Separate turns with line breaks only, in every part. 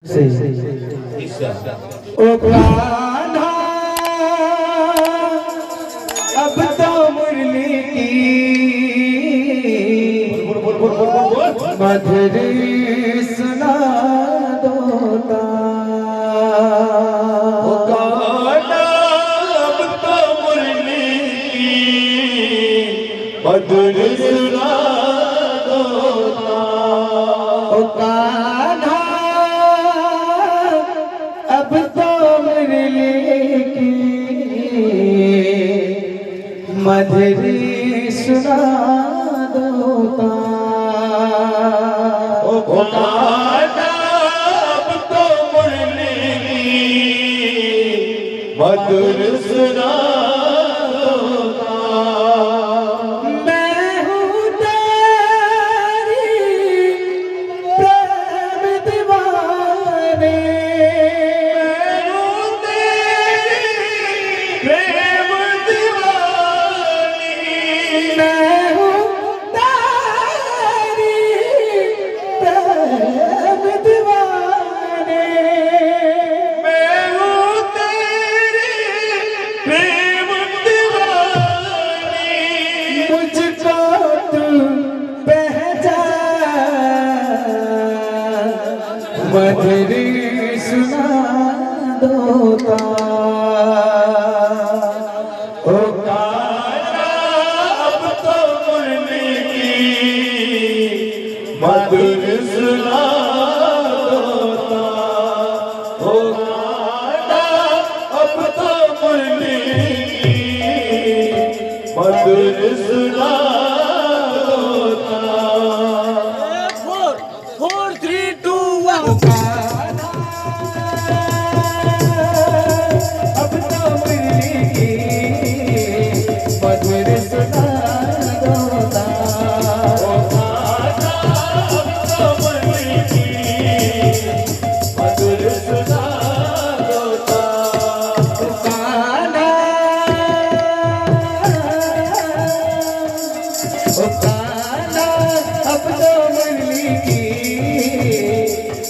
ओ कान्हा अब तो मुरली की मधुरी सुना दोता।
ओ कान्हा अब तो मुरली की मधुरी सुना दोता।
ओ कान्हा अब तो मुरली की मधुरी सुना दोता।
ओ कान्हा अब तो मुरली की मधुरी सुना दोता।
मैं हूँ तेरी प्रेम दीवानी,
प्रेम दीवानी।
मैं हूँ तेरी प्रेम दीवानी।
मैं हूँ तेरी प्रेम दीवानी।
मुझको तू पहचान मधुरी सुना दोता। ओ
कान्हा अब तो मुरली की मधुरी सुना दोता। ओ कान्हा अब तो मुरली की मधुरी सुना दोता।
4, 3, 2, 1.
अब तो मुरली की मधुरी सुना दोता।
ओ कान्हा अब तो मुरली की मधुरी सुना दोता।
कान्हा ओ कान्हा अब तो मुरली की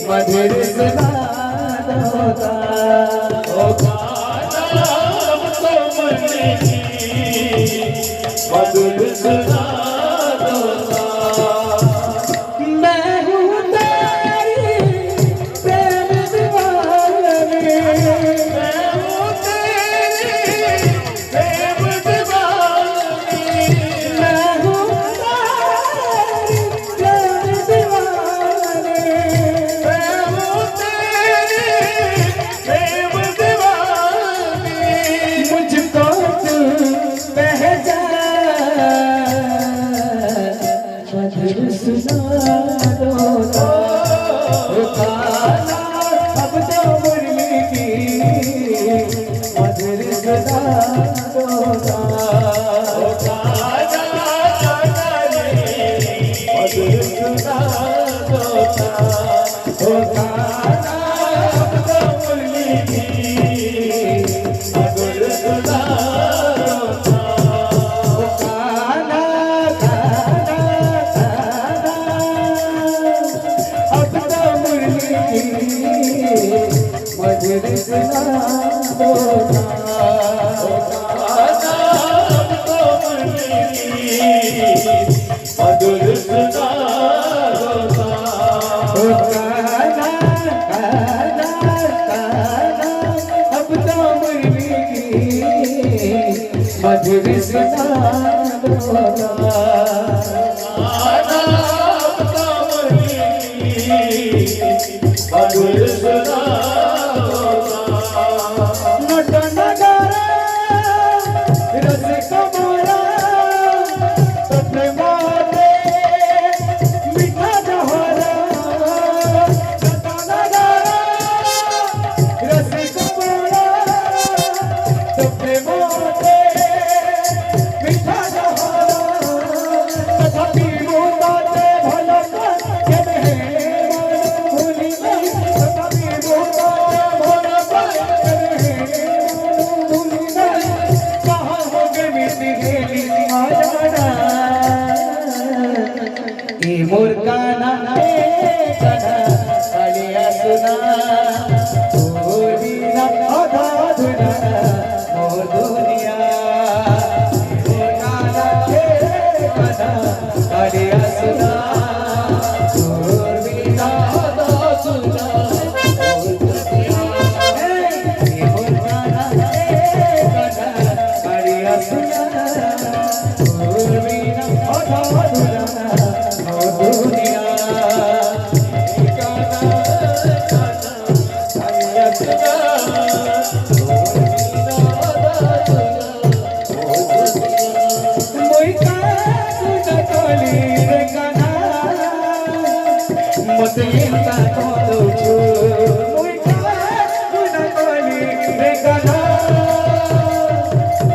मधुरी सुना दोता।
ओ कान्हा अब तो मुरली की मधुरी सुना दोता।
मैं हूँ तेरी प्रेम दीवानी।
मैं हूँ तेरी प्रेम दीवानी।
मैं हूँ तेरी प्रेम दीवानी।
मैं हूँ तेरी प्रेम दीवानी।
मुझको तू पहचान मधुर सुना दोता। ओ कान्हा अब तो मुरली की मधुर सुना दोता।
ओ कान्हा मधुरी सुना दोता।
ओ कान्हा अब तो मुरली की
मधुरी सुना दोता।
ओ कान्हा कान्हा कान्हा अब तो मुरली की मधुर सुना दोता।
कान्हा अब तो मुरली की मधुरी सुना दोता।
ओ कान्हा कान्हा कान्हा अब तो मुरली की मधुर सुना दोता।
कान्हा अब तो मुरली की मधुरी सुना दोता।
नट नगारा रस कमरा सपने मारे मीठा जहरा। नट नगारा रस कमरा सपने मारे मीठा जहरा। तथापि मोताते भलक के मेहमान भूली नहीं। तथापि मोताते भलक के मेहमान भूली नहीं। कहाँ हो गई मेरी गेली आ जाना। ए मोर कान्हा ए कान्हा कालिया सुना তোর বিনা আধা ধুনা মোর দুনিয়া মোর কানা হে কানা কালিয়া সুনা তোর বিনা আধা ধুনা মোর দুনিয়া মোর কানা হে কানা কালিয়া সুনা তোর বিনা আধা ধুনা মোর দুনিয়া মই কাকুটা কলি রে কানা মতে এন্তা কলুচু মই কাকুটা কলি রে কানা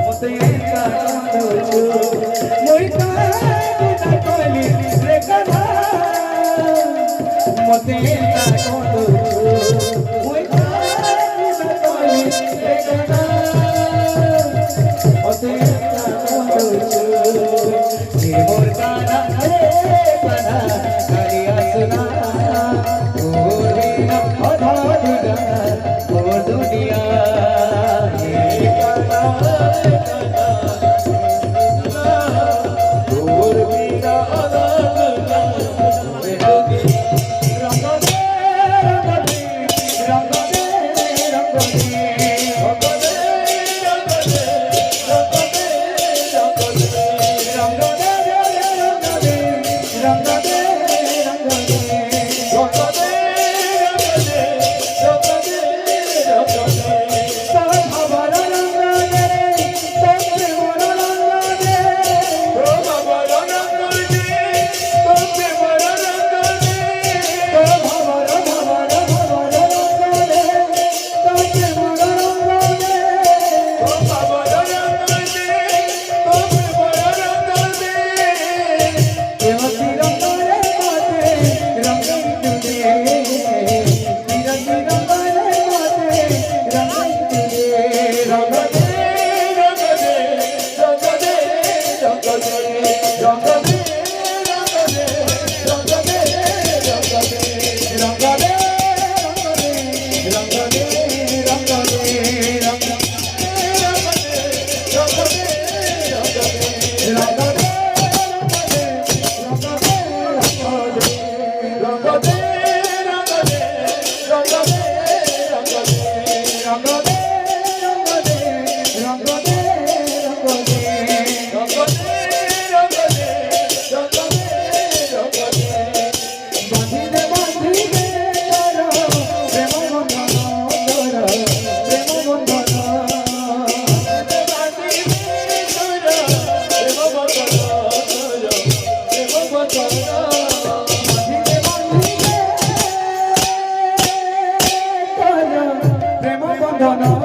মতে এন্তা কলুচু মই কাকুটা কলি রে কানা মতে এন্তা কলুচু মই কাকুটা কলি রে কানা মতে এন্তা কলুচু মোর কানা হে কানা কালিয়া সুনা তোর বিনা আধা ধুনা মোর দুনিয়া হে কানা তোর বিনা আধা ধুনা মোর দুনিয়া রঙ্গ দে রঙ্গ দে রঙ্গ দে রঙ্গ দে প্রেম বন্ধন